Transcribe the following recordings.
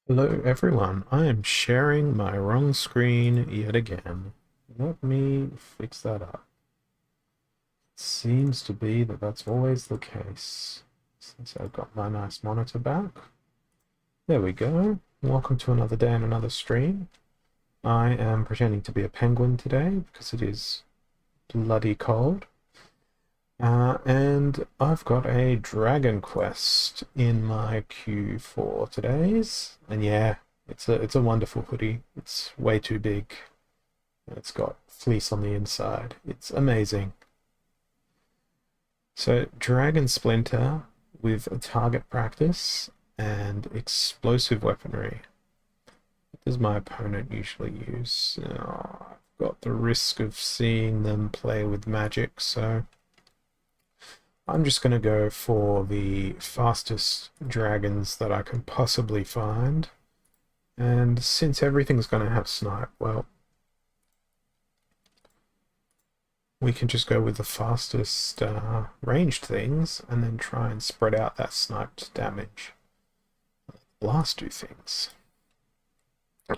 Hello everyone, I am sharing my wrong screen yet again. Let me fix that up. It seems to be that that's always the case. Since I've got my nice monitor back. There we go. Welcome to another day and another stream. I am pretending to be a penguin today because it is bloody cold. And I've got a Dragon Quest in my queue for today's. And yeah, it's a wonderful hoodie. It's way too big. It's got fleece on the inside. It's amazing. So Dragon Splinter with a target practice and explosive weaponry. What does my opponent usually use? Oh, I've got the risk of seeing them play with magic, so I'm just going to go for the fastest dragons that I can possibly find. And since everything's going to have snipe, well, we can just go with the fastest ranged things and then try and spread out that sniped damage. Last two things.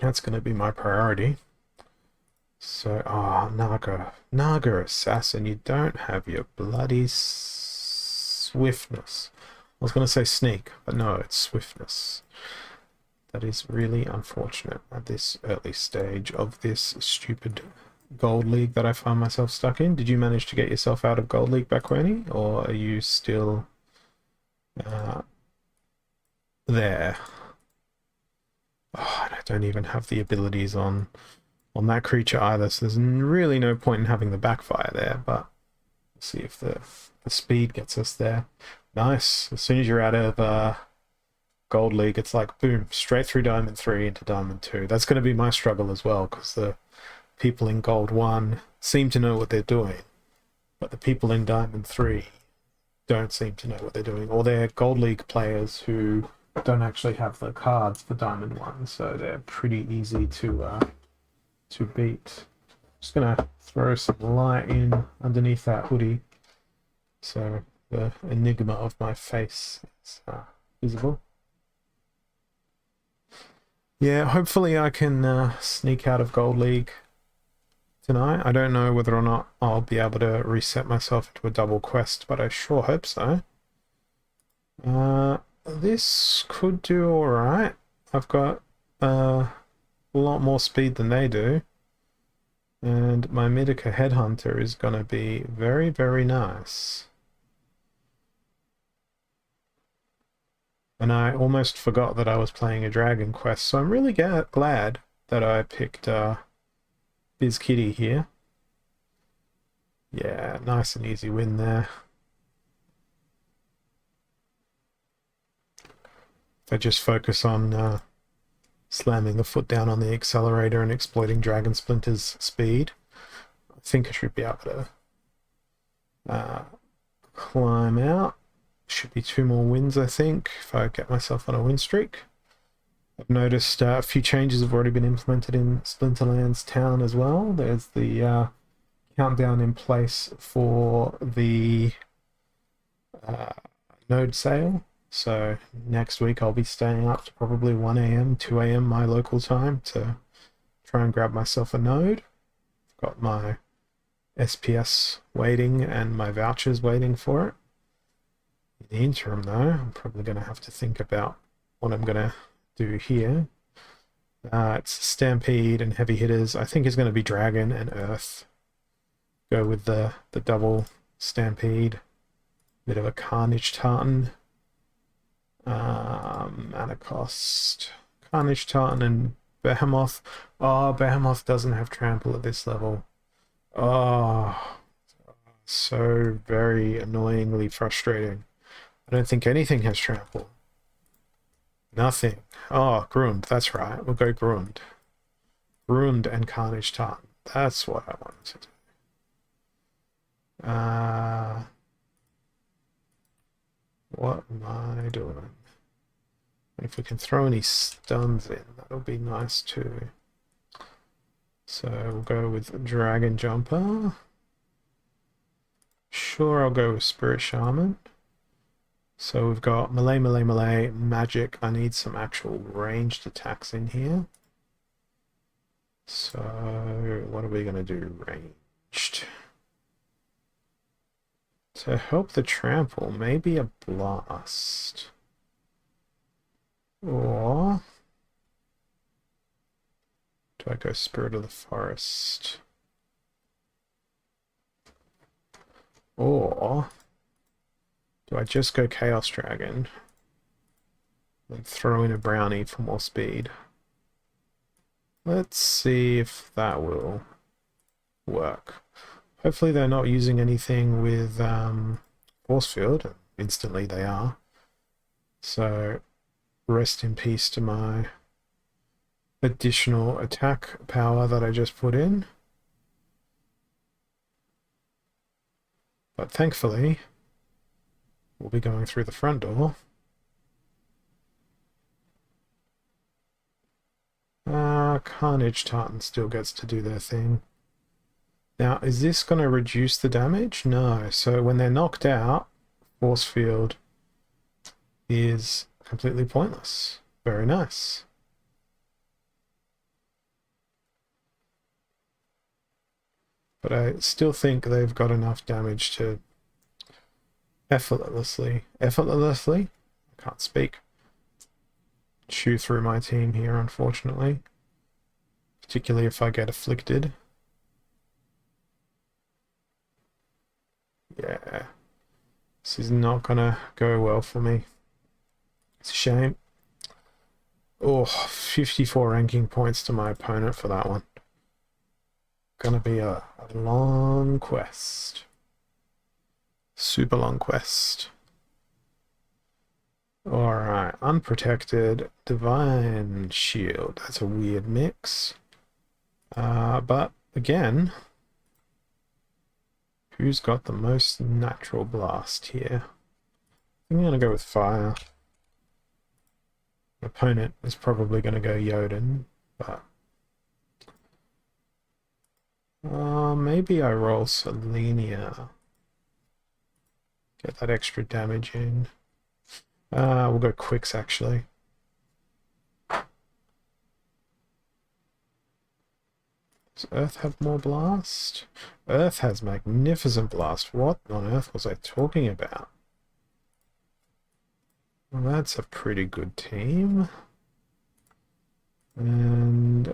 That's going to be my priority. So, Naga Assassin, you don't have your bloody swiftness. I was going to say sneak, but no, it's swiftness. That is really unfortunate at this early stage of this stupid Gold League that I find myself stuck in. Did you manage to get yourself out of Gold League, Bakweni, or are you still there? Oh, and I don't even have the abilities on that creature either, so there's really no point in having the backfire there, but we'll see if the speed gets us there. Nice. As soon as you're out of Gold League, it's like, boom, straight through Diamond 3 into Diamond 2. That's going to be my struggle as well, because the people in Gold 1 seem to know what they're doing, but the people in Diamond 3 don't seem to know what they're doing, or they're Gold League players who don't actually have the cards for Diamond 1, so they're pretty easy to beat. Just gonna throw some light in underneath that hoodie so the enigma of my face is visible. Yeah, hopefully I can sneak out of Gold League tonight. I don't know whether or not I'll be able to reset myself into a double quest, but I sure hope so. This could do alright. I've got a lot more speed than they do. And my Midica Headhunter is going to be very, very nice. And I almost forgot that I was playing a Dragon Quest, so I'm really glad that I picked Biz Kitty here. Yeah, nice and easy win there. If I just focus on slamming the foot down on the accelerator and exploiting Dragon Splinter's speed, I think I should be able to climb out. Should be 2 more wins, I think, if I get myself on a win streak. I've noticed a few changes have already been implemented in Splinterlands town as well. There's the countdown in place for the node sale. So next week I'll be staying up to probably 1 a.m., 2 a.m. my local time to try and grab myself a node. I've got my SPS waiting and my vouchers waiting for it. In the interim, though, I'm probably going to have to think about what I'm going to do here. It's Stampede and Heavy Hitters. I think it's going to be Dragon and Earth. Go with the double Stampede. Bit of a Carnage Tartan. Mana cost. Carnage Tartan and Behemoth. Oh, Behemoth doesn't have trample at this level. Oh, so very annoyingly frustrating. I don't think anything has trample. Nothing. Oh, Grund, that's right. We'll go Grund. Grund and Carnage Tartan. That's what I wanted to do. What am I doing? If we can throw any stuns in, that'll be nice too. So we'll go with Dragon Jumper. Sure, I'll go with Spirit Shaman. So we've got melee, melee, melee, magic. I need some actual ranged attacks in here. So what are we going to do? Ranged. To help the trample, maybe a blast. Or do I go Spirit of the Forest? Or do I just go Chaos Dragon and throw in a brownie for more speed? Let's see if that will work. Hopefully they're not using anything with Force Field. Instantly they are. So rest in peace to my additional attack power that I just put in. But thankfully, we'll be going through the front door. Carnage Tartan still gets to do their thing. Now, is this going to reduce the damage? No. So when they're knocked out, Force Field is completely pointless. Very nice. But I still think they've got enough damage to effortlessly, I can't speak, chew through my team here, unfortunately. Particularly if I get afflicted. Yeah. This is not gonna go well for me. It's a shame. Oh, 54 ranking points to my opponent for that one. Gonna be a long quest. Super long quest. Alright, Unprotected, Divine Shield. That's a weird mix. But again, who's got the most natural blast here? I'm gonna go with Fire. My opponent is probably gonna go Jotun, but maybe I roll Selenia. Get that extra damage in. We'll go Quicks actually. Does Earth have more blast? Earth has magnificent blast. What on earth was I talking about? Well, that's a pretty good team. And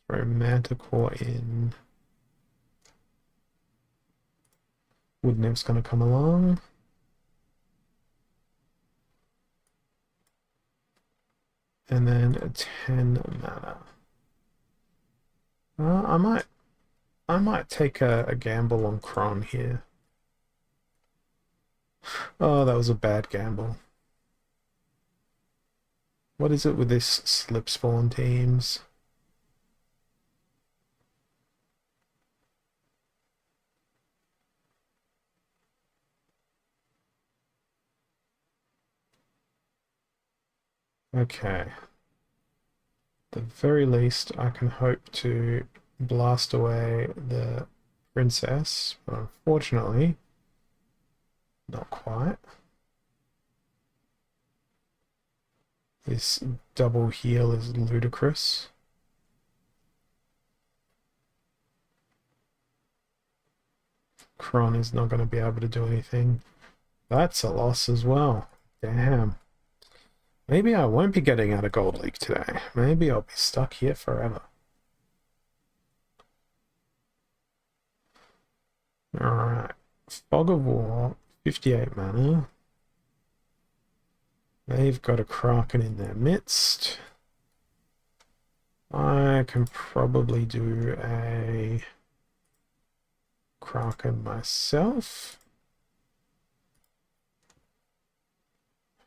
throw Manticore in. Wood Nymph's gonna come along. And then a 10 mana. I might take a gamble on Kron here. Oh, that was a bad gamble. What is it with this slip spawn teams? Okay. At the very least, I can hope to blast away the princess, but unfortunately, not quite. This double heal is ludicrous. Kron is not going to be able to do anything. That's a loss as well. Damn. Maybe I won't be getting out of Gold League today. Maybe I'll be stuck here forever. Alright. Fog of War, 58 mana. They've got a Kraken in their midst. I can probably do a Kraken myself.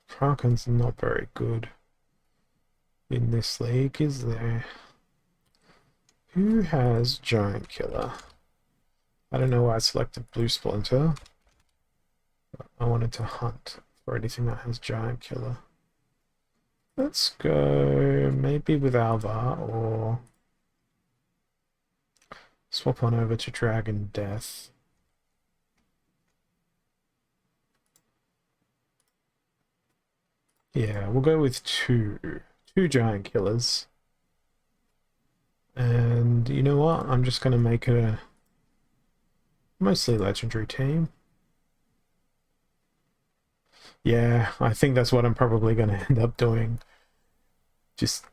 Kraken's not very good in this league, is there? Who has Giant Killer? I don't know why I selected Blue Splinter. I wanted to hunt for anything that has Giant Killer. Let's go maybe with Alva, or swap on over to Dragon Death. Yeah, we'll go with two giant killers. And you know what? I'm just going to make it a mostly legendary team. Yeah, I think that's what I'm probably going to end up doing. Just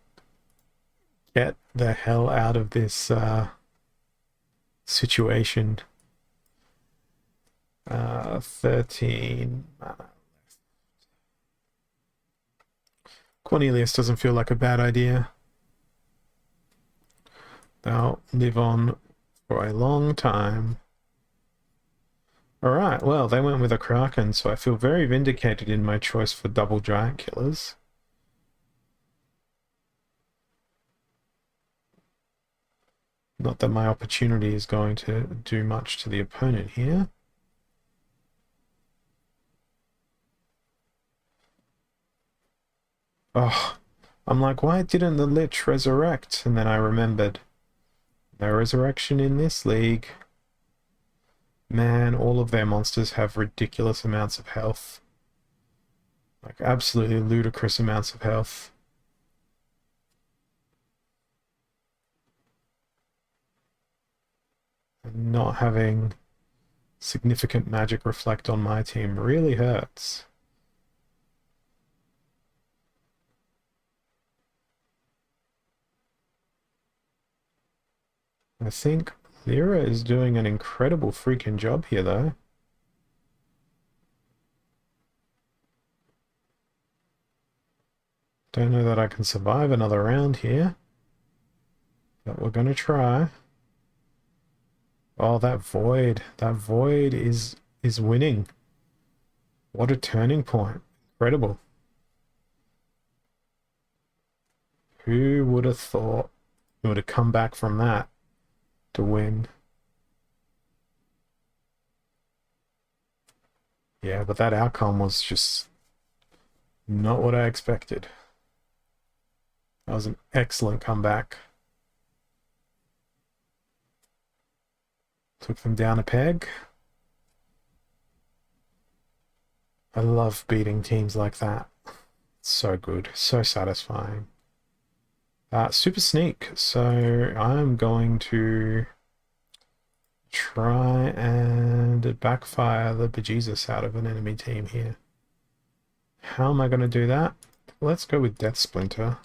get the hell out of this situation. 13 mana. Cornelius doesn't feel like a bad idea. They'll live on for a long time. Alright, well, they went with a Kraken, so I feel very vindicated in my choice for double giant killers. Not that my opportunity is going to do much to the opponent here. Oh, I'm like, why didn't the Lich resurrect? And then I remembered, no resurrection in this league. Man, all of their monsters have ridiculous amounts of health. Like, absolutely ludicrous amounts of health. And not having significant magic reflect on my team really hurts. I think Lyra is doing an incredible freaking job here, though. Don't know that I can survive another round here, but we're going to try. Oh, that void is winning. What a turning point. Incredible. Who would have thought it would have come back from that to win? Yeah, but that outcome was just not what I expected. That was an excellent comeback. Took them down a peg. I love beating teams like that. It's so good, so satisfying. Super sneak, so I'm going to try and backfire the bejesus out of an enemy team here. How am I going to do that? Let's go with Death Splinter.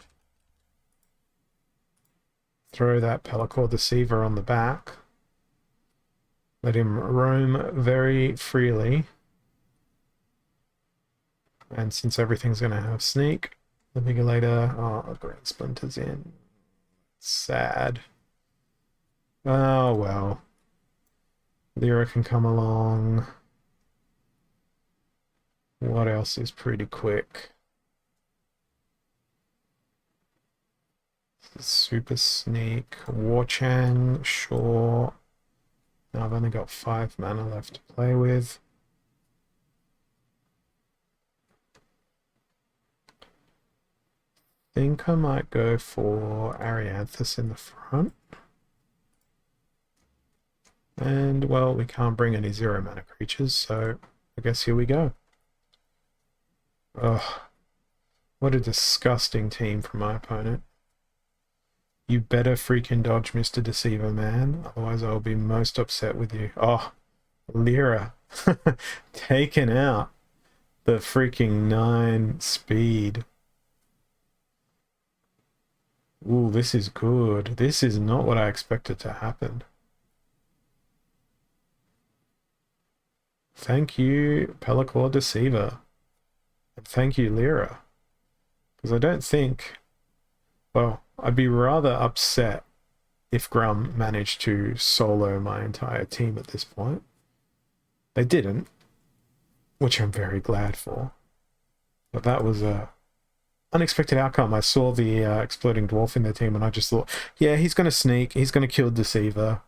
Throw that Pelacor Deceiver on the back. Let him roam very freely. And since everything's going to have sneak, the Vigilator, oh, Green Splinter's in. Sad. Oh, well. Lyra can come along. What else is pretty quick? Super Sneak. Warchang, sure. Now I've only got 5 mana left to play with. Think I might go for Arianthus in the front. And, well, we can't bring any 0 mana creatures, so I guess here we go. Ugh. What a disgusting team from my opponent. You better freaking dodge, Mr. Deceiver, man. Otherwise I'll be most upset with you. Oh, Lyra. Taken out. The freaking 9 speed. Ooh, this is good. This is not what I expected to happen. Thank you, Pelacor Deceiver. And thank you, Lyra. Because I don't think... Well, I'd be rather upset if Grum managed to solo my entire team at this point. They didn't, which I'm very glad for. But that was a unexpected outcome. I saw the exploding dwarf in their team and I just thought, yeah, he's going to sneak, he's going to kill Deceiver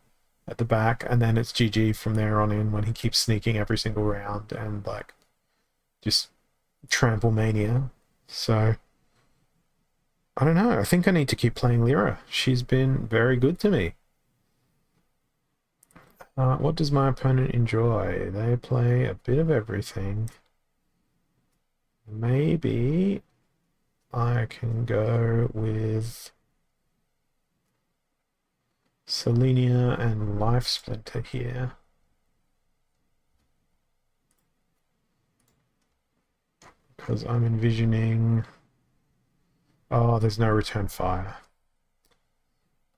at the back, and then it's GG from there on in when he keeps sneaking every single round and like just trample mania. So I don't know. I think I need to keep playing Lyra. She's been very good to me. What does my opponent enjoy? They play a bit of everything. Maybe I can go with Selenia and Life Splinter here. Because I'm envisioning... Oh, there's no return fire.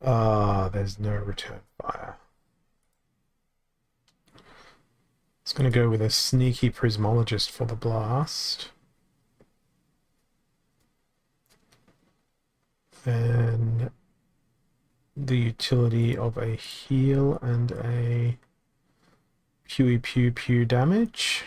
There's no return fire. It's going to go with a sneaky Prismologist for the blast. Then the utility of a heal and a pew pew pew damage.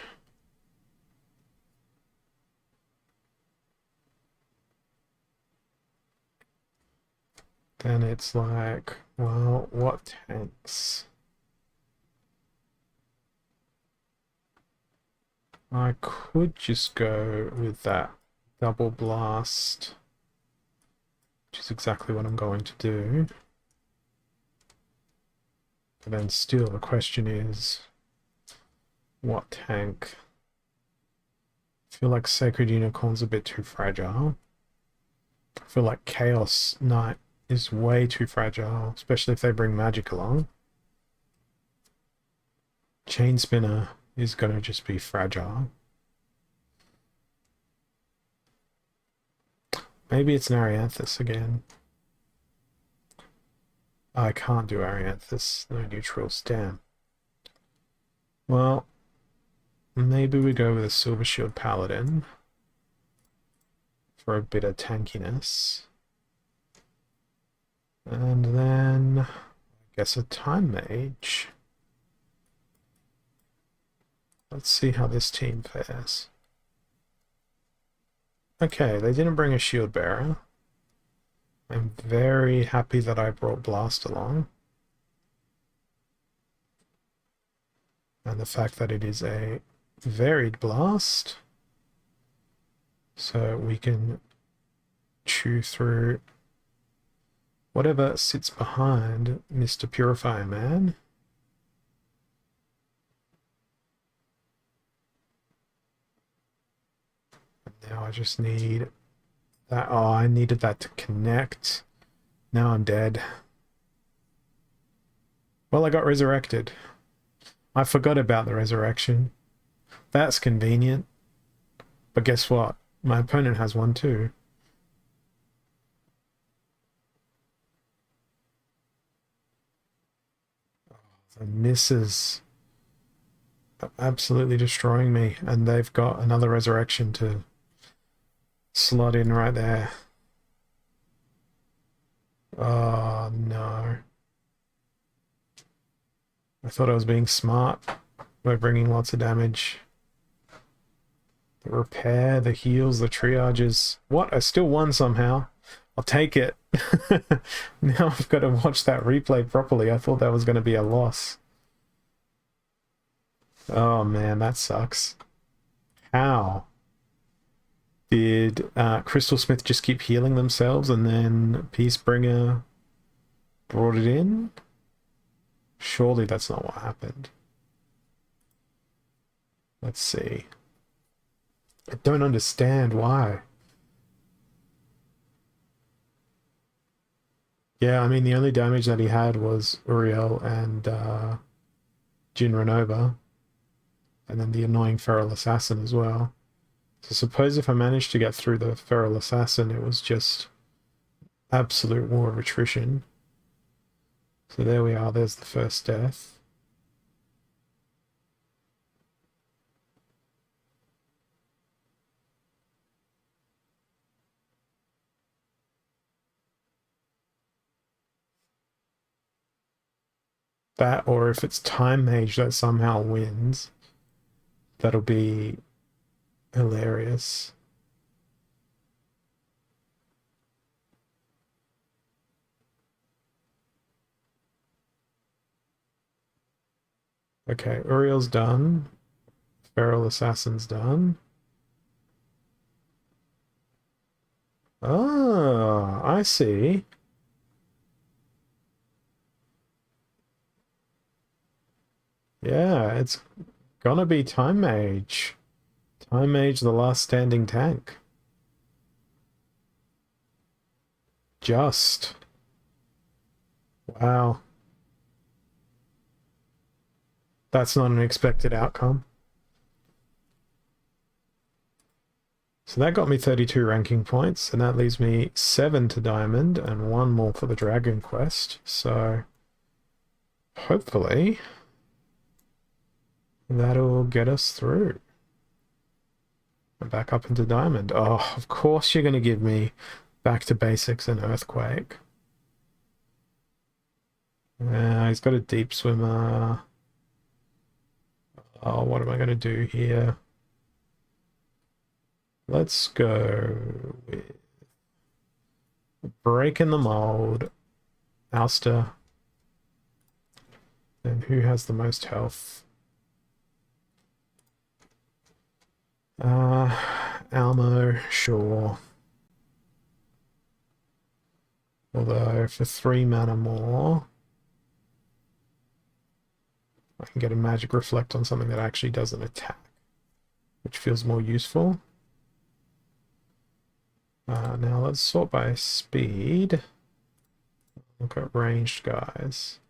Then it's like, well, what tanks? I could just go with that double blast, which is exactly what I'm going to do. But then still the question is, what tank? I feel like Sacred Unicorn's a bit too fragile. I feel like Chaos Knight is way too fragile, especially if they bring magic along. Chain Spinner is going to just be fragile. Maybe it's an Arianthus again. I can't do Arianthus, no neutrals, damn. Well, maybe we go with a Silver Shield Paladin for a bit of tankiness. And then, I guess a Time Mage. Let's see how this team fares. Okay, they didn't bring a Shield Bearer. I'm very happy that I brought Blast along. And the fact that it is a varied Blast. So we can chew through whatever sits behind Mr. Purifier Man. And now I just need that. Oh, I needed that to connect. Now I'm dead. Well, I got resurrected. I forgot about the resurrection. That's convenient. But guess what? My opponent has one too. The misses are absolutely destroying me, and they've got another resurrection to slot in right there. Oh no. I thought I was being smart by bringing lots of damage. The repair, the heals, the triages. What? I still won somehow. I'll take it. Now I've got to watch that replay properly. I thought that was going to be a loss. Oh man, that sucks. How? Did Crystal Smith just keep healing themselves and then Peacebringer brought it in? Surely that's not what happened. Let's see. I don't understand why. Yeah, I mean, the only damage that he had was Uriel and Jin Renova. And then the annoying Feral Assassin as well. So suppose if I managed to get through the Feral Assassin, it was just absolute war of attrition. So there we are, there's the first death. That, or if it's Time Mage that somehow wins, that'll be hilarious. Okay, Uriel's done. Feral Assassin's done. Oh, I see. Yeah, it's gonna be Time Mage. Time Mage, the last standing tank. just. Wow. That's not an expected outcome. So that got me 32 ranking points, and that leaves me 7 to diamond and 1 more for the dragon quest. So hopefully that'll get us through. And back up into diamond. Oh, of course you're going to give me back to basics and earthquake. He's got a deep swimmer. Oh, what am I going to do here? Let's go with breaking the mold. Ouster. And who has the most health? Almo, sure. Although for 3 mana more, I can get a magic reflect on something that actually does an attack, which feels more useful. Now let's sort by speed. Look at ranged guys.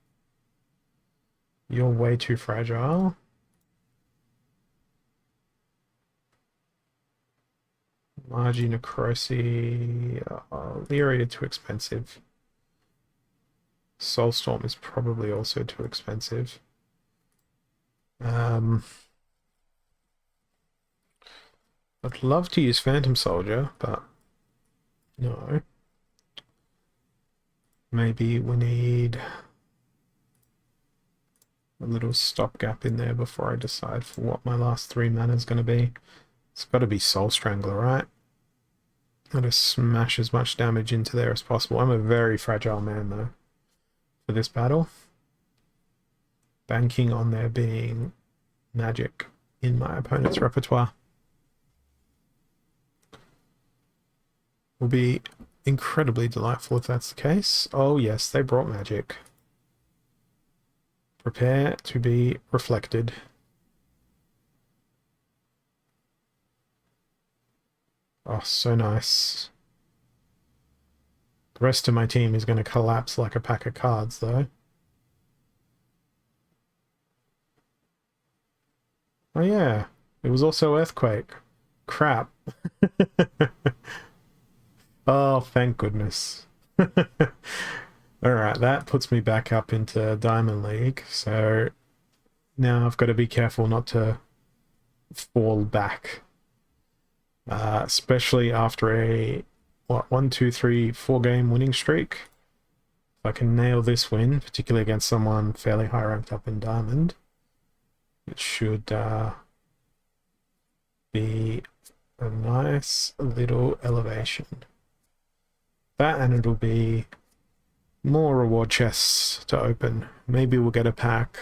You're way too fragile. Margie, Necrosi, Leerator too expensive. Soulstorm is probably also too expensive. I'd love to use Phantom Soldier, but no. Maybe we need a little stopgap in there before I decide for what my last 3 mana is going to be. It's got to be Soul Strangler, right? Gotta smash as much damage into there as possible. I'm a very fragile man, though, for this battle. Banking on there being magic in my opponent's repertoire will be incredibly delightful if that's the case. Oh yes, they brought magic. Prepare to be reflected. Oh, so nice. The rest of my team is going to collapse like a pack of cards, though. Oh yeah, it was also Earthquake. Crap. Oh, thank goodness. Alright, that puts me back up into Diamond League, so now I've got to be careful not to fall back. Especially after a, what, 1, 2, 3, 4 game winning streak. If I can nail this win, particularly against someone fairly high ranked up in Diamond, it should be a nice little elevation. That, and it'll be more reward chests to open. Maybe we'll get a pack.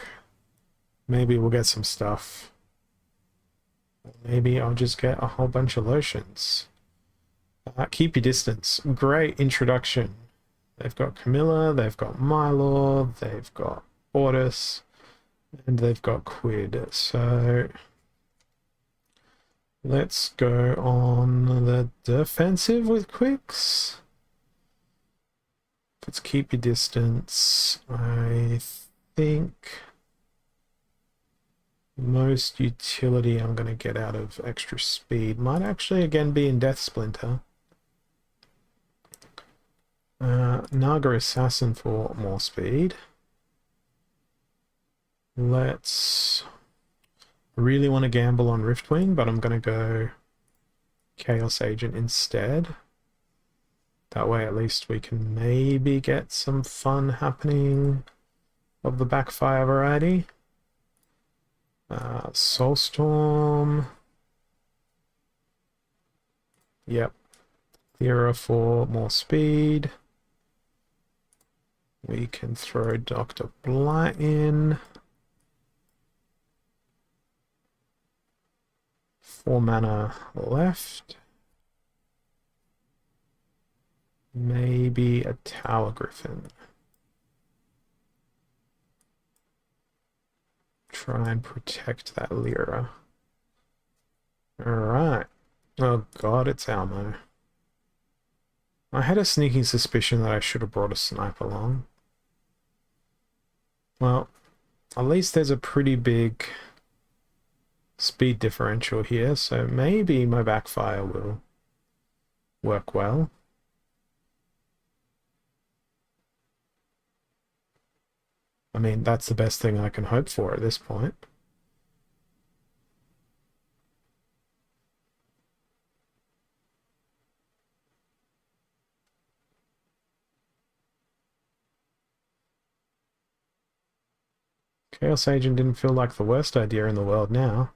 Maybe we'll get some stuff. Maybe I'll just get a whole bunch of lotions. Keep your distance. Great introduction. They've got Camilla, they've got Mylord, they've got Ortis, and they've got Quid. So let's go on the defensive with Quicks. Let's keep your distance. I think most utility I'm going to get out of extra speed might actually again be in Death Splinter. Naga Assassin for more speed. Let's really want to gamble on Riftwing, but I'm going to go Chaos Agent instead. That way at least we can maybe get some fun happening of the backfire variety. Soulstorm. Yep. Lyra for more speed. We can throw Dr. Blight in. 4 mana left. Maybe a Tower Griffin. Try and protect that Lyra. Alright. Oh god, it's Almo. I had a sneaking suspicion that I should have brought a sniper along. Well, at least there's a pretty big speed differential here, so maybe my backfire will work well. I mean, that's the best thing I can hope for at this point. Chaos Agent didn't feel like the worst idea in the world now.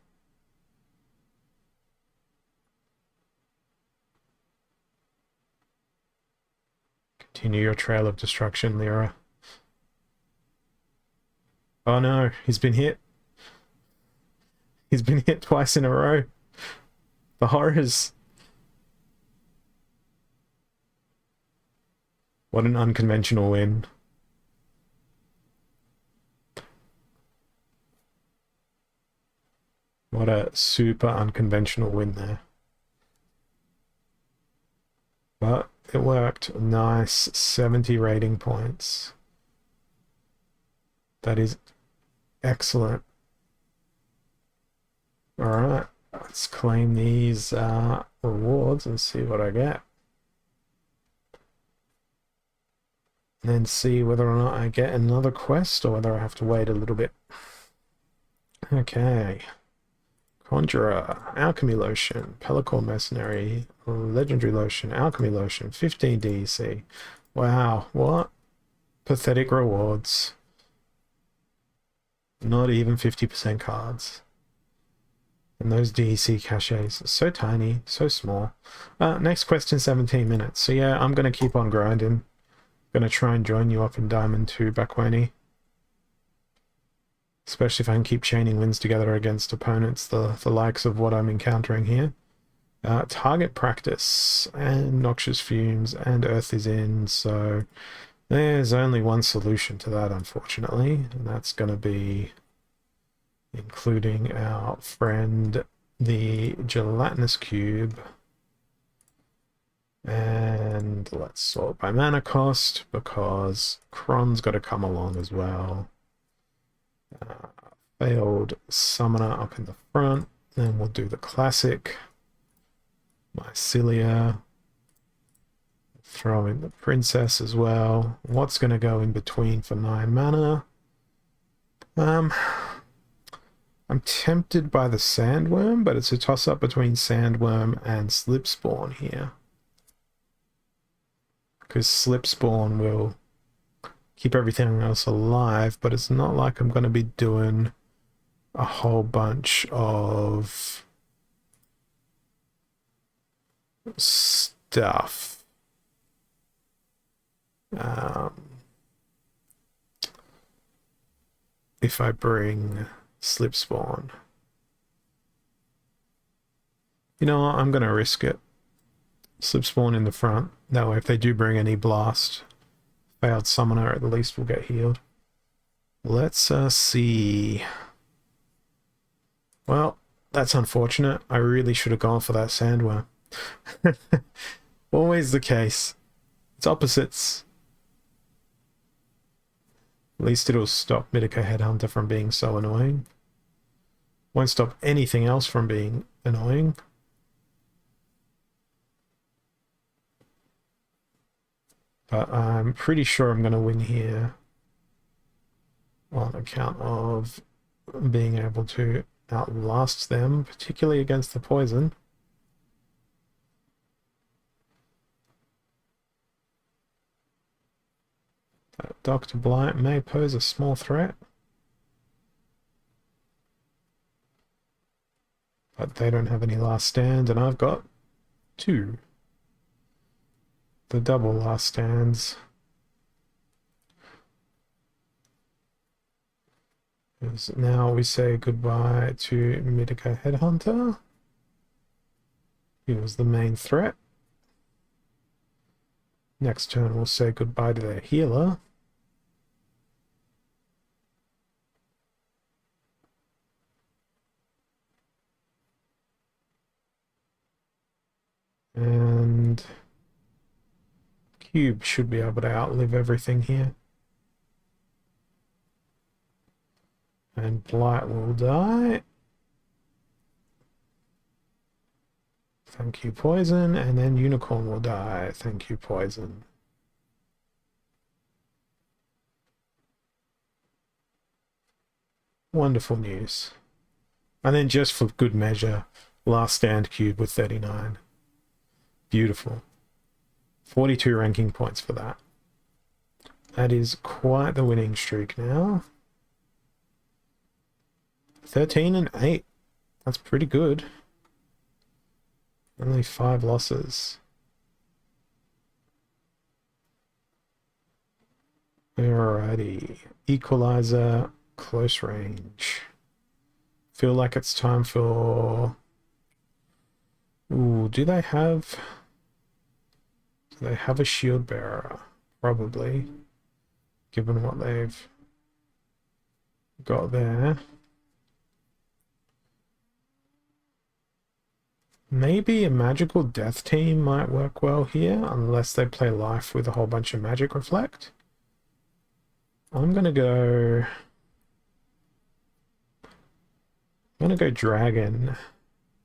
Continue your trail of destruction, Lyra. Oh no, he's been hit. He's been hit twice in a row. The horrors. What an unconventional win. What a super unconventional win there. But it worked. Nice 70 rating points. That is excellent. Alright, let's claim these rewards and see what I get. And then see whether or not I get another quest or whether I have to wait a little bit. Okay. Conjurer, Alchemy Lotion, Pellicle Mercenary, Legendary Lotion, Alchemy Lotion, 15 DEC. Wow, what pathetic rewards. Not even 50% cards. And those DEC caches are so tiny, so small. Next quest in 17 minutes. So yeah, I'm going to keep on grinding. Going to try and join you up in Diamond 2, Bakwani. Especially if I can keep chaining wins together against opponents, the likes of what I'm encountering here. Target practice, and noxious fumes, and earth is in, so there's only one solution to that, unfortunately, and that's going to be including our friend, the gelatinous cube. And let's sort by mana cost, because Kron's got to come along as well. Failed summoner up in the front. Then we'll do the classic. Mycelia. Throw in the princess as well. What's going to go in between for 9 mana? I'm tempted by the Sandworm, but it's a toss-up between Sandworm and Slipspawn here. Because Slipspawn will keep everything else alive, but it's not like I'm going to be doing a whole bunch of stuff. If I bring Slipspawn. You know what? I'm going to risk it. Slipspawn in the front. That way, if they do bring any blast, failed summoner at least will get healed. Let's see. Well, that's unfortunate. I really should have gone for that Sandworm. Always the case. It's opposites. At least it'll stop Mitika Headhunter from being so annoying. Won't stop anything else from being annoying. But I'm pretty sure I'm going to win here on account of being able to outlast them, particularly against the poison. Dr. Blight may pose a small threat, but they don't have any last stand, and I've got 2. The double last stands. Now we say goodbye to Mitika Headhunter. He was the main threat. Next turn we'll say goodbye to their healer. And Cube should be able to outlive everything here. And Blight will die. Thank you, Poison. And then Unicorn will die. Thank you, Poison. Wonderful news. And then just for good measure, Last Stand Cube with 39. Beautiful. 42 ranking points for that. That is quite the winning streak now. 13 and 8. That's pretty good. Only 5 losses. Alrighty. Equalizer, close range. Feel like it's time for... Ooh, do they have a shield bearer? Probably. Given what they've got there. Maybe a magical death team might work well here, unless they play life with a whole bunch of magic reflect. I'm gonna go dragon.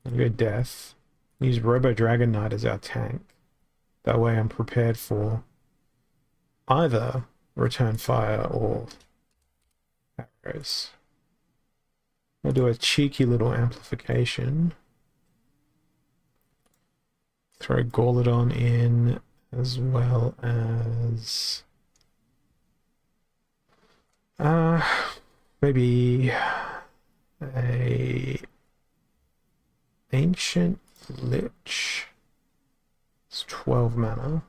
I'm gonna go death. Use Robo Dragon Knight as our tank. That way I'm prepared for either return fire or arrows. I'll do a cheeky little amplification. Throw Gauledon in as well as maybe a Ancient Lich. It's 12 mana.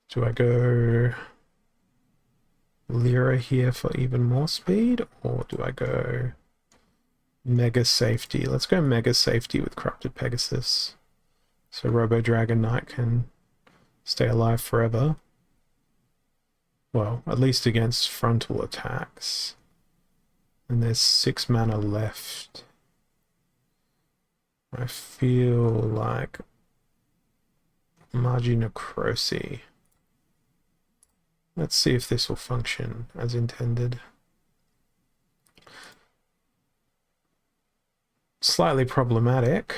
Do I go Lyra here for even more speed, or do I go Mega Safety? Let's go Mega Safety with Corrupted Pegasus, so Robo Dragon Knight can stay alive forever. Well, at least against frontal attacks. And there's 6 mana left. I feel like Magi Necrosi. Let's see if this will function as intended. Slightly problematic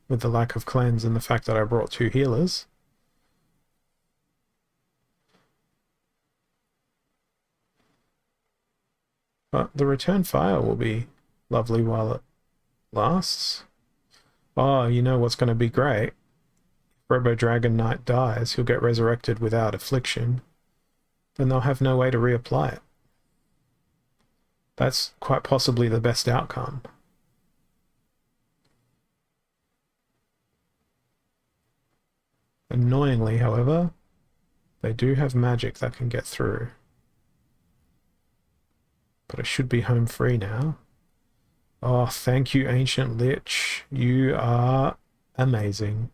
with the lack of cleanse and the fact that I brought 2 healers. But the return fire will be lovely while it lasts. Oh, you know what's going to be great? Robo Dragon Knight dies, he'll get resurrected without affliction. Then they'll have no way to reapply it. That's quite possibly the best outcome. Annoyingly, however, they do have magic that can get through. But I should be home free now. Oh, thank you, Ancient Lich. You are amazing.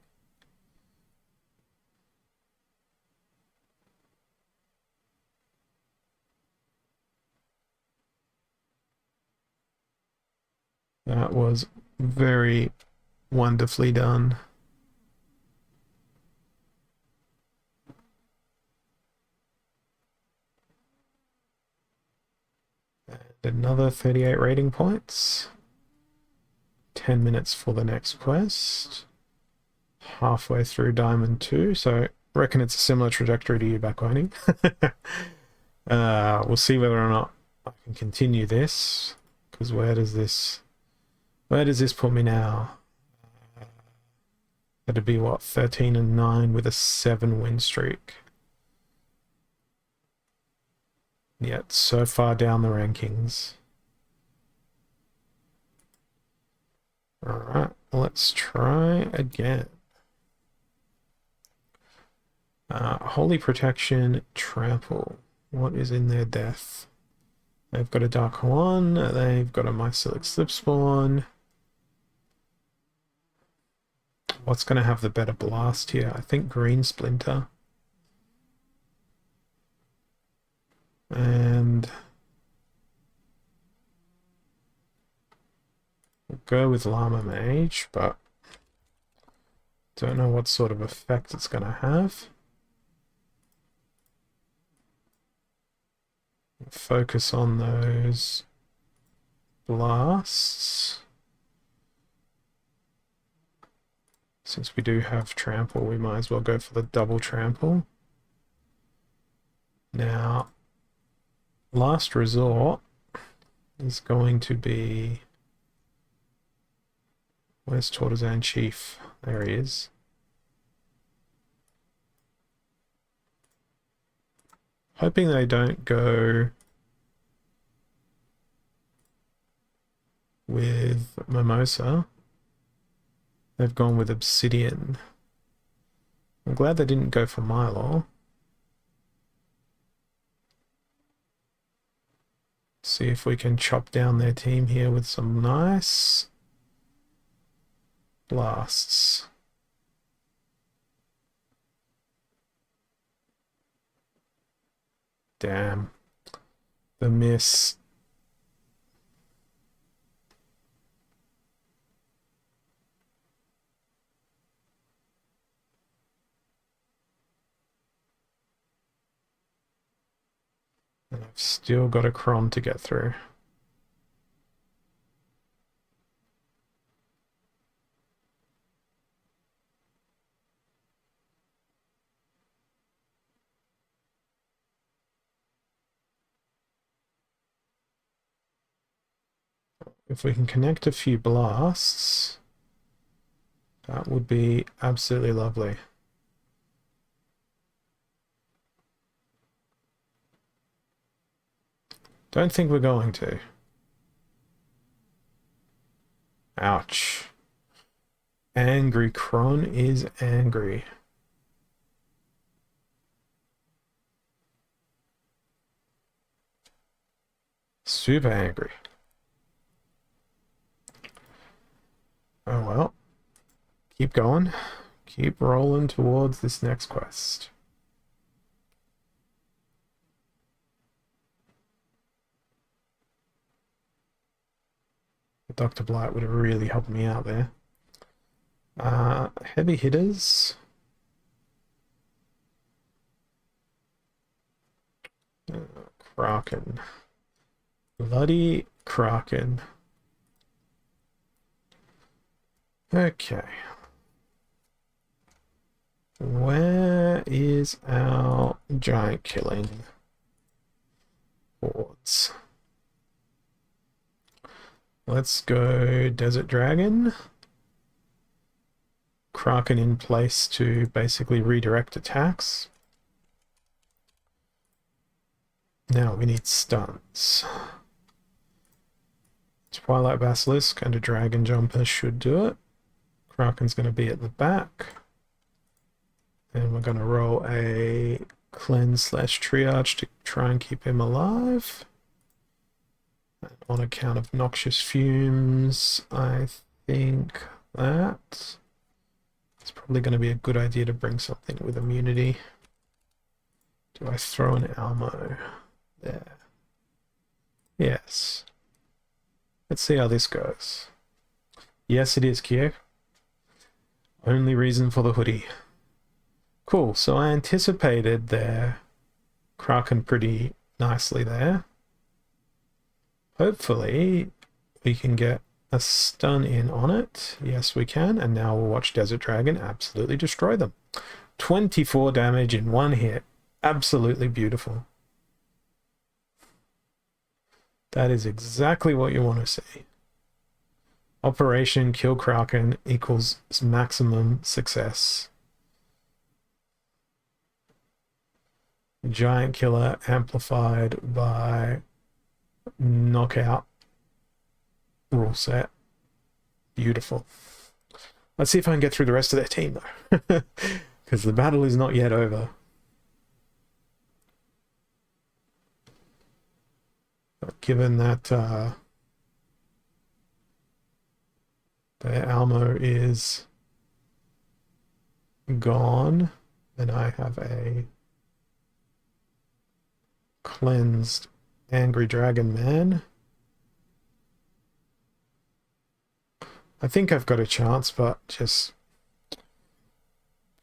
That was very wonderfully done. And another 38 rating points. 10 minutes for the next quest. Halfway through Diamond 2, so I reckon it's a similar trajectory to you, Backlining. We'll see whether or not I can continue this, because where does this put me now? That'd be what, 13 and 9 with a 7 win streak. Yet so far down the rankings. Alright, let's try again. Holy Protection, Trample. What is in their death? They've got a Dark One, they've got a Mycelic Slipspawn. What's going to have the better blast here? I think Green Splinter. And go with Llama Mage, but don't know what sort of effect it's going to have. Focus on those blasts. Since we do have trample, we might as well go for the double trample. Now, last resort is going to be... Where's Tortazan Chief? There he is. Hoping they don't go with Mimosa. They've gone with Obsidian. I'm glad they didn't go for Mylor. See if we can chop down their team here with some nice blasts. Damn. The miss. And I've still got a Crom to get through. If we can connect a few blasts, that would be absolutely lovely. Don't think we're going to. Ouch. Angry Kron is angry. Super angry. Oh well. Keep going. Keep rolling towards this next quest. Dr. Blight would have really helped me out there. Heavy hitters. Kraken. Bloody Kraken. Okay. Where is our giant killing hordes? Let's go Desert Dragon. Kraken in place to basically redirect attacks. Now we need stuns. Twilight Basilisk and a Dragon Jumper should do it. Kraken's going to be at the back. And we're going to roll a Cleanse/Triage to try and keep him alive. On account of noxious fumes, I think that it's probably going to be a good idea to bring something with immunity. Do I throw an Almo there? Yes. Let's see how this goes. Yes, it is, Kyo. Only reason for the hoodie. Cool, so I anticipated their Kraken pretty nicely there. Hopefully we can get a stun in on it. Yes, we can. And now we'll watch Desert Dragon absolutely destroy them. 24 damage in one hit. Absolutely beautiful. That is exactly what you want to see. Operation Kill Kraken equals maximum success. Giant Killer amplified by knockout rule set. Beautiful. Let's see if I can get through the rest of their team though, because the battle is not yet over. But given that their Almo is gone, then I have a cleansed Angry Dragon Man. I think I've got a chance, but just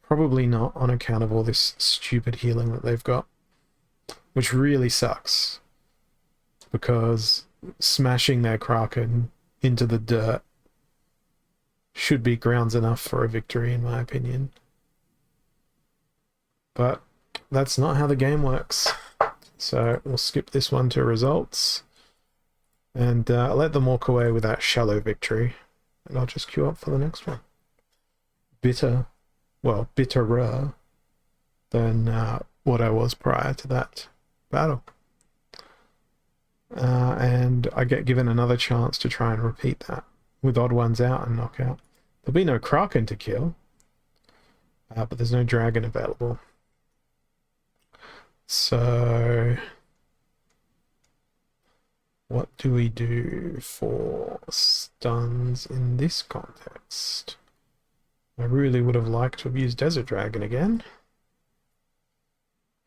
probably not on account of all this stupid healing that they've got, which really sucks because smashing their Kraken into the dirt should be grounds enough for a victory, in my opinion. But that's not how the game works. So we'll skip this one to results and let them walk away with that shallow victory. And I'll just queue up for the next one. Bitterer than what I was prior to that battle. And I get given another chance to try and repeat that with odd ones out and knockout. There'll be no Kraken to kill, but there's no dragon available. So what do we do for stuns in this context? I really would have liked to have used Desert Dragon again.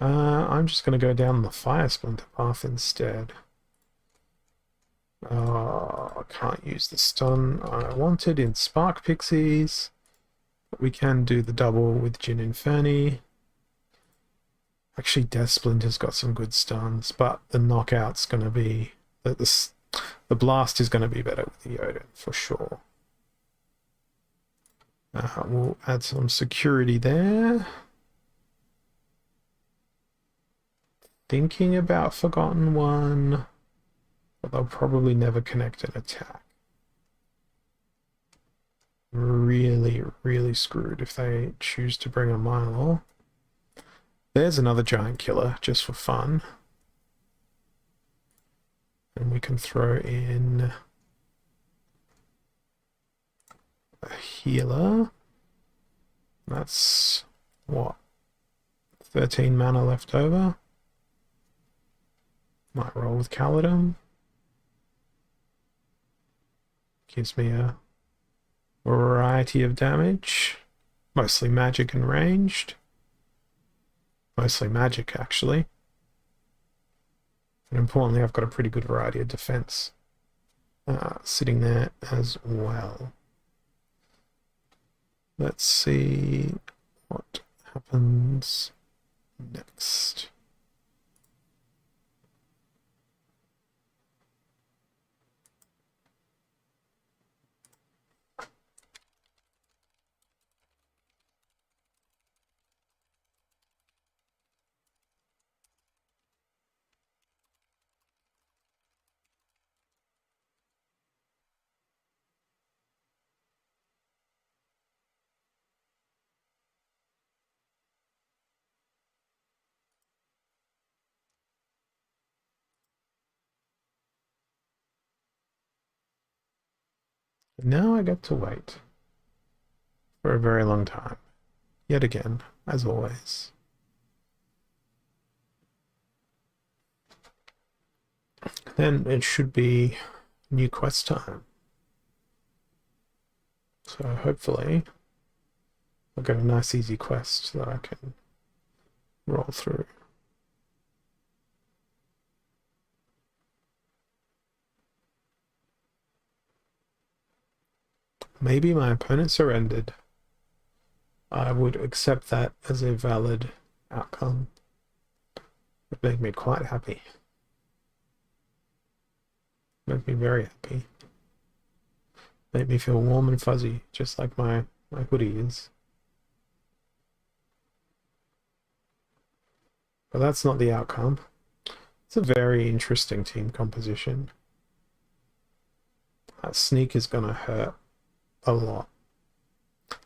I'm just going to go down the Fire Splinter path instead. I can't use the stun I wanted in Spark Pixies, but we can do the double with Jin Inferni. Actually, Death Splinter's got some good stuns, but the knockout's going to be... The blast is going to be better with the Odin, for sure. We'll add some security there. Thinking about Forgotten One, but they'll probably never connect an attack. Really, really screwed if they choose to bring a Mylor. There's another giant killer, just for fun. And we can throw in a healer. That's what? 13 mana left over. Might roll with Caledon. Gives me a variety of damage. Mostly magic and ranged. Mostly magic, actually. And importantly, I've got a pretty good variety of defense sitting there as well. Let's see what happens next. Now I get to wait for a very long time. Yet again, as always. Then it should be new quest time. So hopefully I'll get a nice easy quest that I can roll through. Maybe my opponent surrendered. I would accept that as a valid outcome. It would make me quite happy. Make me very happy. Make me feel warm and fuzzy, just like my hoodie is. But that's not the outcome. It's a very interesting team composition. That sneak is going to hurt a lot.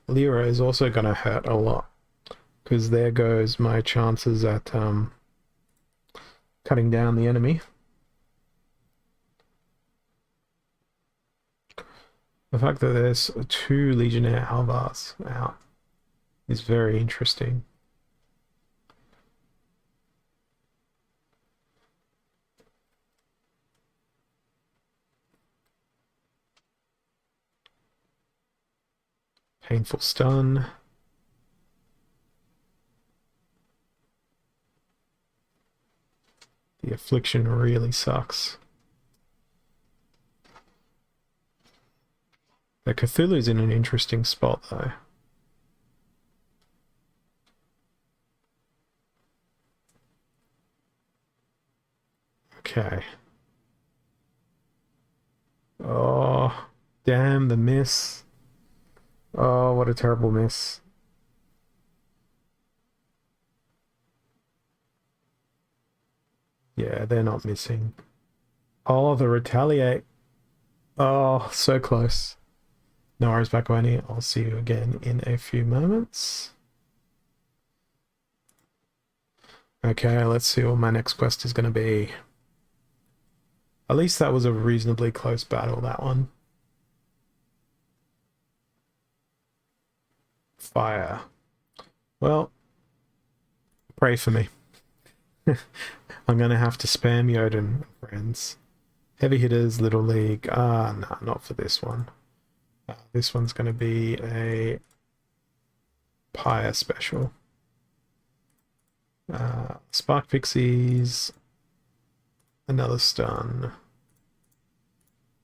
Lyra is also going to hurt a lot, because there goes my chances at cutting down the enemy. The fact that there's 2 Legionnaire Halbars out is very interesting. Painful stun. The affliction really sucks. The Cthulhu's in an interesting spot, though. Okay. Oh, damn the miss. Oh, what a terrible miss. Yeah, they're not missing. Oh, the retaliate. Oh, so close. No worries, Bakawani. I'll see you again in a few moments. Okay, let's see what my next quest is going to be. At least that was a reasonably close battle, that one. Fire. Well, pray for me. I'm going to have to spam Jotun, friends. Heavy hitters, Little League. No, not for this one. This one's going to be a Pyre special. Spark Pixies. Another stun.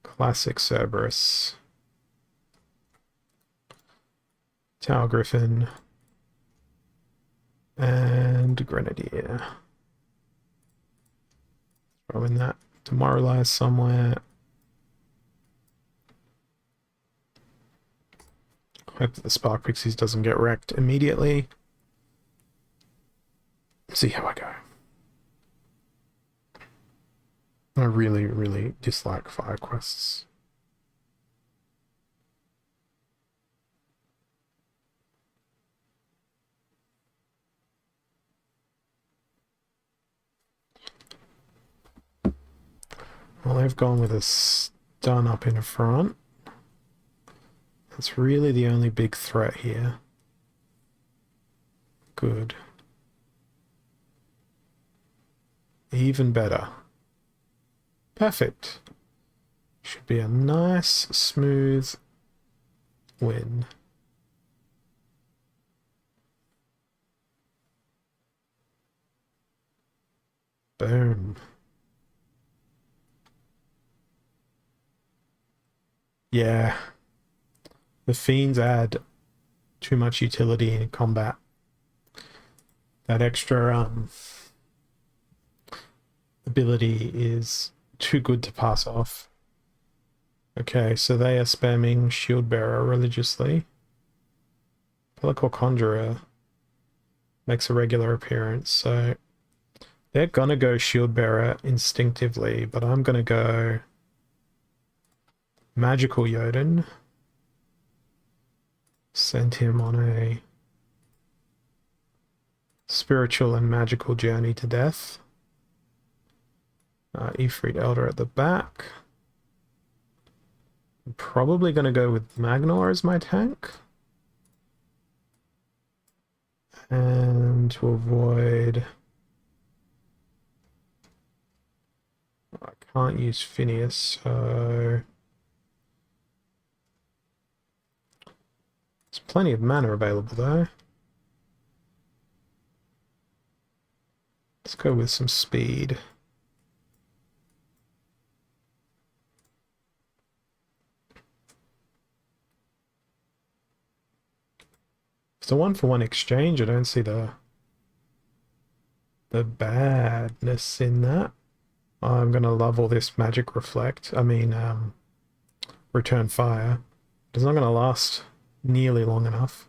Classic Cerberus. Tower Griffin. And Grenadier. Throw in that Demoralize somewhere. Hope that the Spark Pixies doesn't get wrecked immediately. See how I go. I really, really dislike fire quests. Well, they've gone with a stun up in front. That's really the only big threat here. Good. Even better. Perfect. Should be a nice, smooth win. Boom. Yeah. The Fiends add too much utility in combat. That extra ability is too good to pass off. Okay, so they are spamming Shield Bearer religiously. Pellicle Conjurer makes a regular appearance, so they're gonna go Shield Bearer instinctively, but I'm gonna go Magical Jotun. Send him on a spiritual and magical journey to death. Ifrit Elder at the back. I'm probably going to go with Magnor as my tank. And to avoid... I can't use Phineas, so... There's plenty of mana available though. Let's go with some speed. It's a one-for-one exchange. I don't see the badness in that. I'm gonna love all this magic reflect. I mean, return fire. It's not gonna last nearly long enough.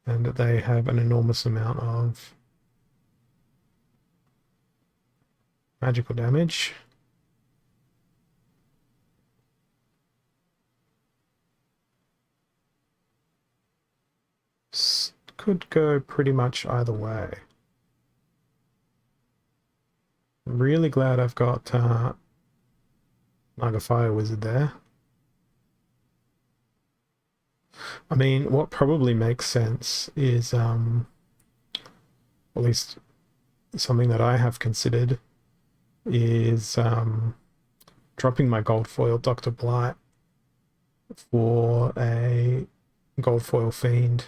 And they have an enormous amount of magical damage. Could go pretty much either way. I'm really glad I've got Naga Fire Wizard there. I mean, what probably makes sense is, at least something that I have considered, is dropping my gold foil Dr. Blight for a gold foil Fiend,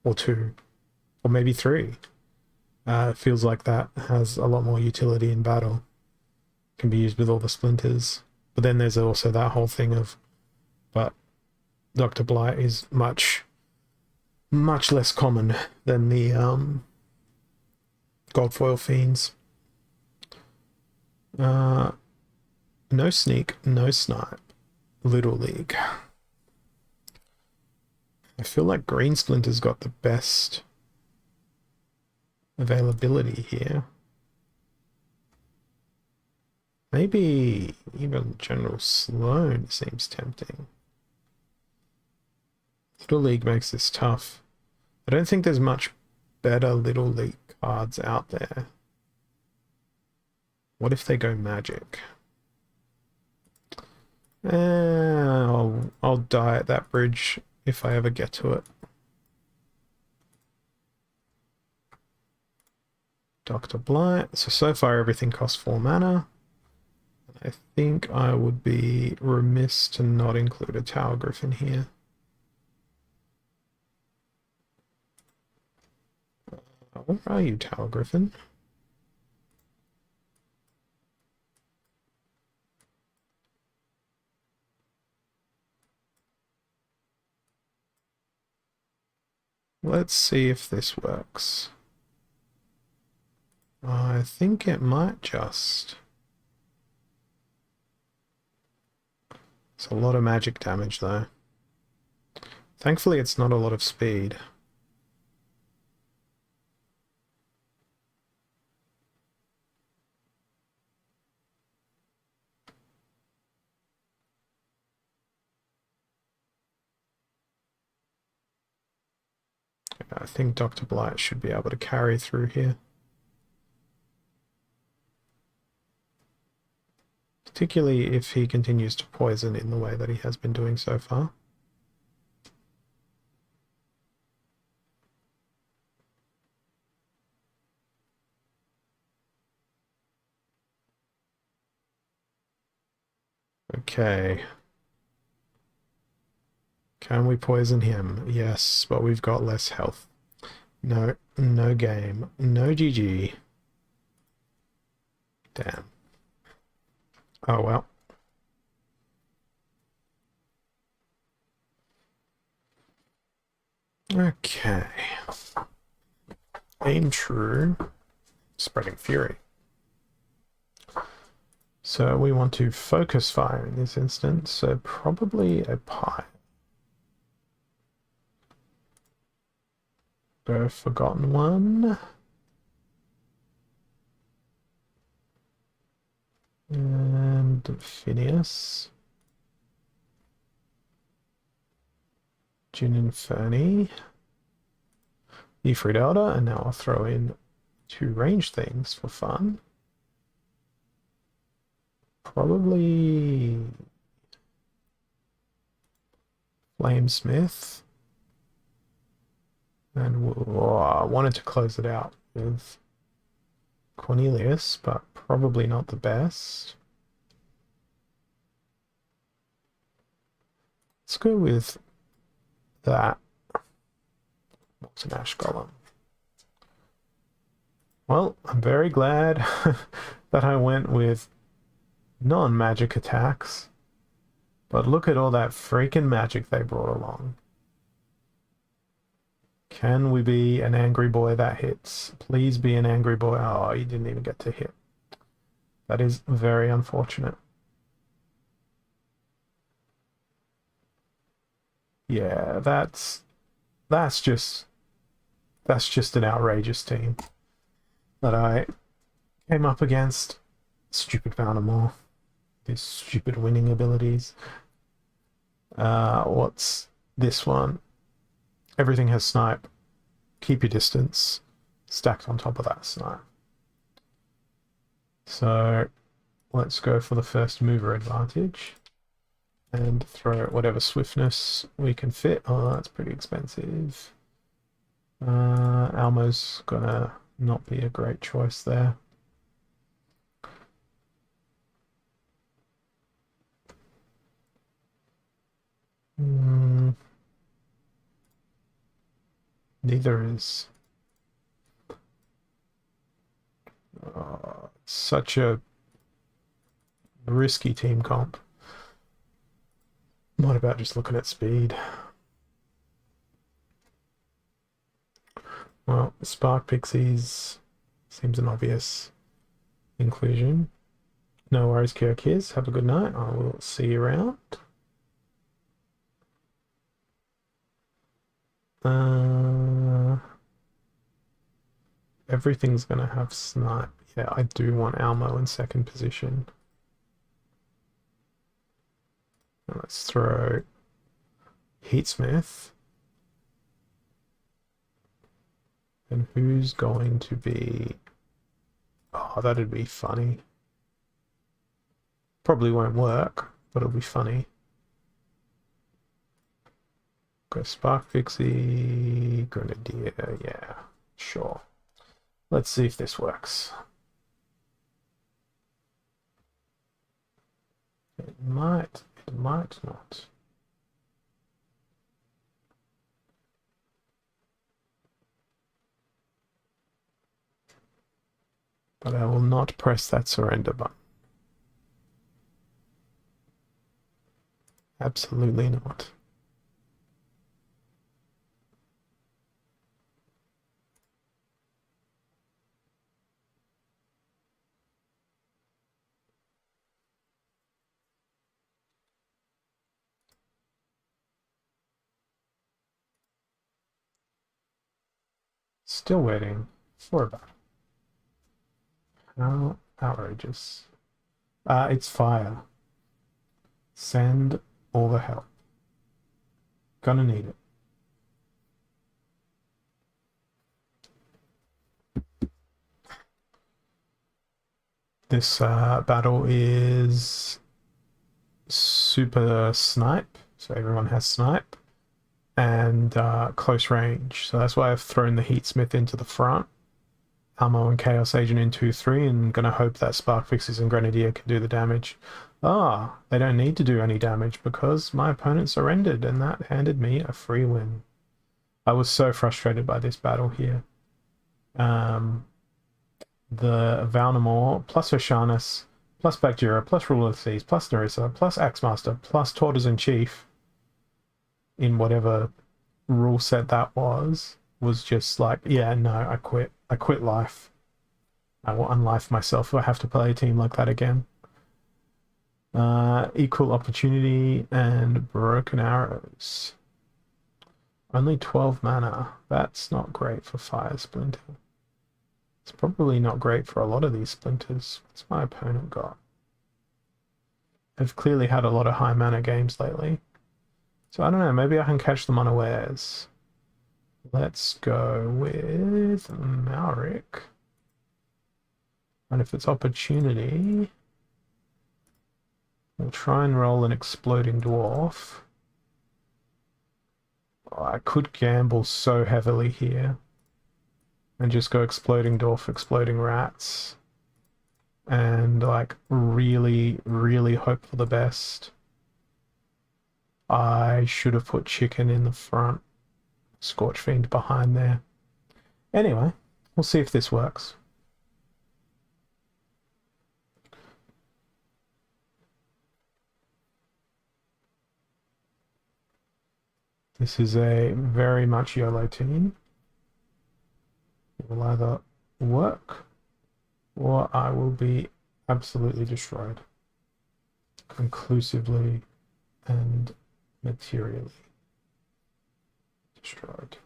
or two, or maybe three. It feels like that has a lot more utility in battle. Can be used with all the splinters. But then there's also that whole thing of, but Dr. Blight is much less common than the Goldfoil Fiends. No sneak, no snipe. Little League. I feel like Green Splinter's got the best availability here. Maybe even General Sloan seems tempting. Little League makes this tough. I don't think there's much better Little League cards out there. What if they go magic? I'll die at that bridge if I ever get to it. Dr. Blight. So far everything costs 4 mana. I think I would be remiss to not include a Tower Griffin here. Where are you, Tower Griffin? Let's see if this works. I think it might just. It's a lot of magic damage though. Thankfully it's not a lot of speed. I think Dr. Blight should be able to carry through here. Particularly if he continues to poison in the way that he has been doing so far. Okay. Can we poison him? Yes, but we've got less health. No, no game. No GG. Damn. Oh well. Okay. Aim true. Spreading fury. So we want to focus fire in this instance, so probably a pie. Go Forgotten One. And Phineas. Jin and Fernie. Ifrit Elder, and now I'll throw in 2 range things for fun. Probably Flamesmith. And I wanted to close it out with Cornelius, but probably not the best. Let's go with that. Molten Ash Golem. Well, I'm very glad that I went with non-magic attacks. But look at all that freaking magic they brought along. Can we be an angry boy that hits? Please be an angry boy. Oh, you didn't even get to hit. That is very unfortunate. Yeah, that's just an outrageous team that I came up against. Stupid Bountamore. These stupid winning abilities. What's this one? Everything has snipe. Keep your distance. Stacked on top of that snipe. So let's go for the first mover advantage. And throw whatever swiftness we can fit. Oh, that's pretty expensive. Almo's gonna not be a great choice there. Neither is such a risky team comp. What about just looking at speed? Well, Spark Pixies seems an obvious inclusion. No worries, Kirkiz. Have a good night. I will see you around. Everything's gonna have snipe. Yeah, I do want Almo in second position. Let's throw Heatsmith. And who's going to be... Oh, that'd be funny. Probably won't work, but it'll be funny. Go Spark Pixie, Grenadier, yeah, sure. Let's see if this works. It might not. But I will not press that surrender button. Absolutely not. Still waiting for a battle. How outrageous. It's fire. Send all the help. Gonna need it. This battle is super snipe, so everyone has snipe, and close range. So that's why I've thrown the Heatsmith into the front, Ammo and Chaos Agent in 2-3, and gonna hope that Spark Pixies and Grenadier can do the damage. Ah, they don't need to do any damage because my opponent surrendered, and that handed me a free win. I was so frustrated by this battle here. The Valnamore plus Oshanus plus Bacteria plus Ruler of the Seas plus Narissa plus Axemaster plus Tortoise Chief in whatever rule set that was just like, yeah, no, I quit. I quit life. I will unlife myself if I have to play a team like that again. Equal Opportunity and Broken Arrows. Only 12 mana. That's not great for Fire Splinter. It's probably not great for a lot of these splinters. What's my opponent got? They've clearly had a lot of high mana games lately. So I don't know, maybe I can catch them unawares. Let's go with Malric. And if it's Opportunity, we'll try and roll an Exploding Dwarf. Oh, I could gamble so heavily here and just go Exploding Dwarf, Exploding Rats, and like really, really hope for the best. I should have put Chicken in the front, Scorch Fiend behind there. Anyway, we'll see if this works. This is a very much YOLO team. It will either work or I will be absolutely destroyed. Conclusively and materially destroyed.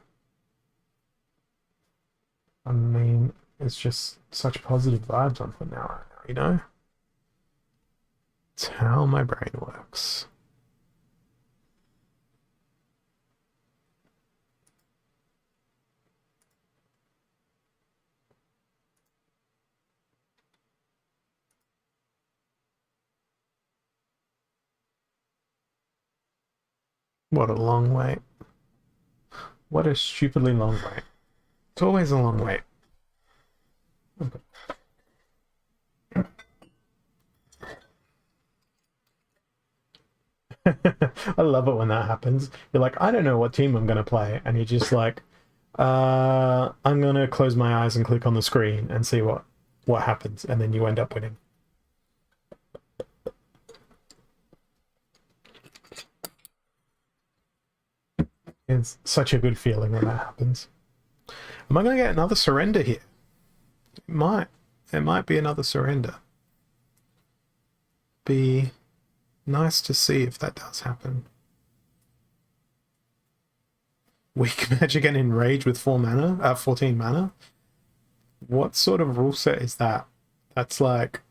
I mean, it's just such positive vibes on for now, you know? It's how my brain works. What a long wait. What a stupidly long wait. It's always a long wait. Okay. I love it when that happens. You're like, I don't know what team I'm going to play. And you're just like, I'm going to close my eyes and click on the screen and see what what happens, and then you end up winning. It's such a good feeling when that happens. Am I going to get another surrender here? It might. It might be another surrender. Be nice to see if that does happen. Weak magic and enrage with 14 mana. What sort of rule set is that? That's like,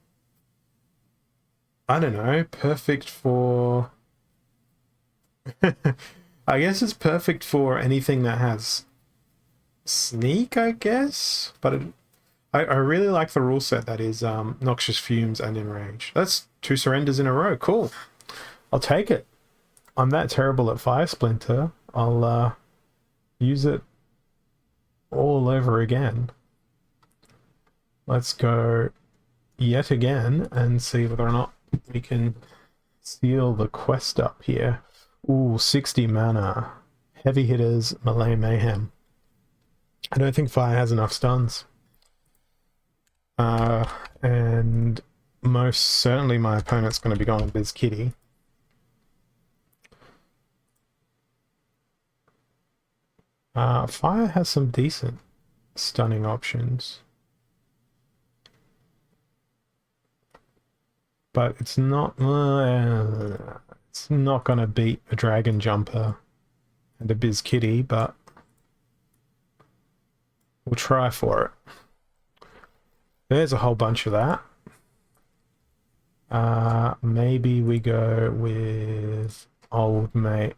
I don't know, perfect for... I guess it's perfect for anything that has sneak, I guess? But I really like the rule set that is Noxious Fumes and Enrage. That's 2 surrenders in a row. Cool. I'll take it. I'm that terrible at Fire Splinter. I'll use it all over again. Let's go yet again and see whether or not we can seal the quest up here. Ooh, 60 mana. Heavy hitters, melee mayhem. I don't think fire has enough stuns. And most certainly my opponent's going to be going Biz Kitty. Fire has some decent stunning options. But it's not going to beat a Dragon Jumper and a Biz Kitty, but we'll try for it. There's a whole bunch of that. Maybe we go with Old Mate.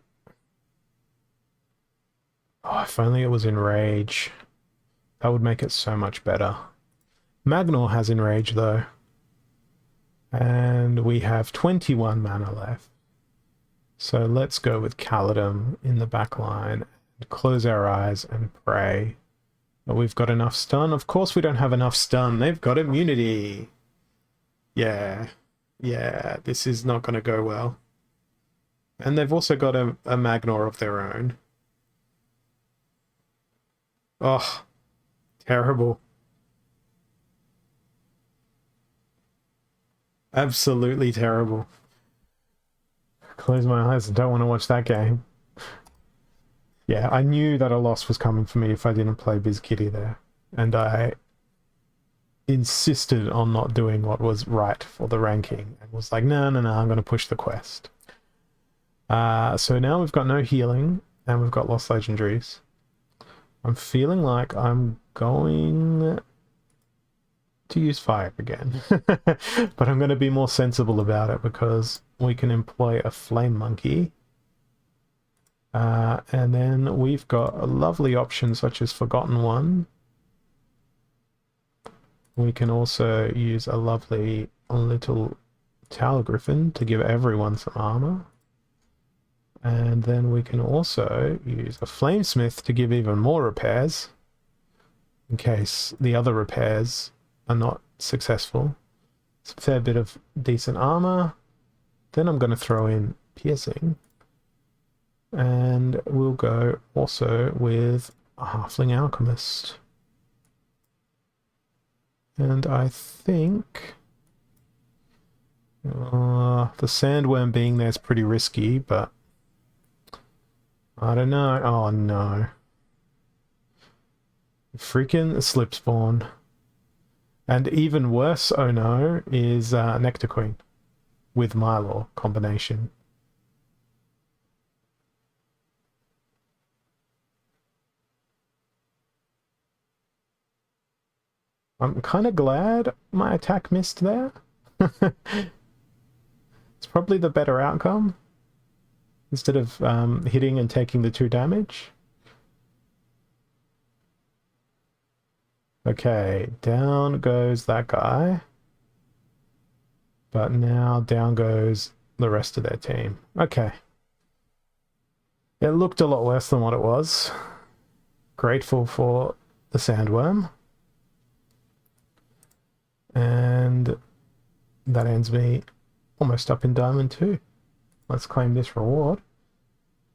Oh, if only it was Enrage. That would make it so much better. Magnor has Enrage though. And we have 21 mana left. So let's go with Caledon in the back line and close our eyes and pray that we've got enough stun. Of course we don't have enough stun. They've got immunity. Yeah, this is not going to go well. And they've also got a Magnor of their own. Oh, terrible. Absolutely terrible. Close my eyes. I don't want to watch that game. Yeah, I knew that a loss was coming for me if I didn't play Biz Kitty there. And I insisted on not doing what was right for the ranking. And was like, no, I'm going to push the quest. So now we've got no healing, and we've got lost legendaries. I'm feeling like I'm going to use fire again. But I'm going to be more sensible about it because we can employ a flame monkey. And then we've got a lovely option such as Forgotten One. We can also use a lovely little Tower Griffin to give everyone some armor. And then we can also use a Flamesmith to give even more repairs in case the other repairs are not successful. It's a fair bit of decent armor. Then I'm going to throw in Piercing. And we'll go also with a Halfling Alchemist. And I think the Sandworm being there is pretty risky, but I don't know. Oh no. Freaking Slip Spawn. And even worse, oh no, is Nectar Queen with Mylor combination. I'm kind of glad my attack missed there. It's probably the better outcome. Instead of hitting and taking the 2 damage. Okay, down goes that guy. But now down goes the rest of their team. Okay. It looked a lot worse than what it was. Grateful for the Sandworm. And that ends me almost up in Diamond 2. Let's claim this reward.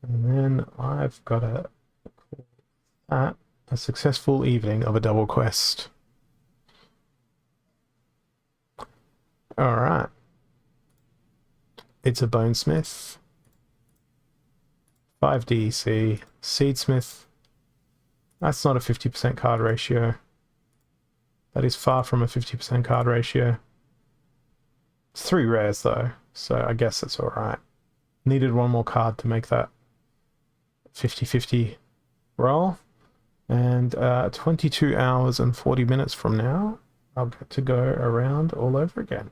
And then I've got to call that a successful evening of a double quest. Alright. It's a Bonesmith. 5 DEC. Seedsmith. That's not a 50% card ratio. That is far from a 50% card ratio. It's 3 rares though, so I guess it's alright. Needed one more card to make that 50-50 roll. And 22 hours and 40 minutes from now, I'll get to go around all over again.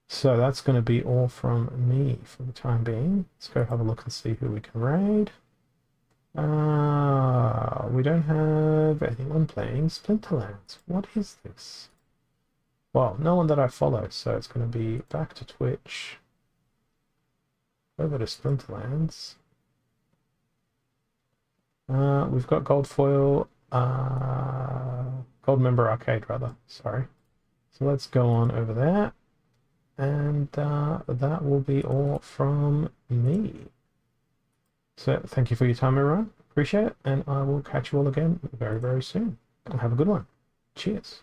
So that's going to be all from me for the time being. Let's go have a look and see who we can raid. We don't have anyone playing Splinterlands. What is this? Well, no one that I follow, so it's going to be back to Twitch. Over to Splinterlands. We've got Gold Foil, Gold Member Arcade, rather. Sorry. So let's go on over there. And that will be all from me. So thank you for your time, everyone. Appreciate it. And I will catch you all again very, very soon. Have a good one. Cheers.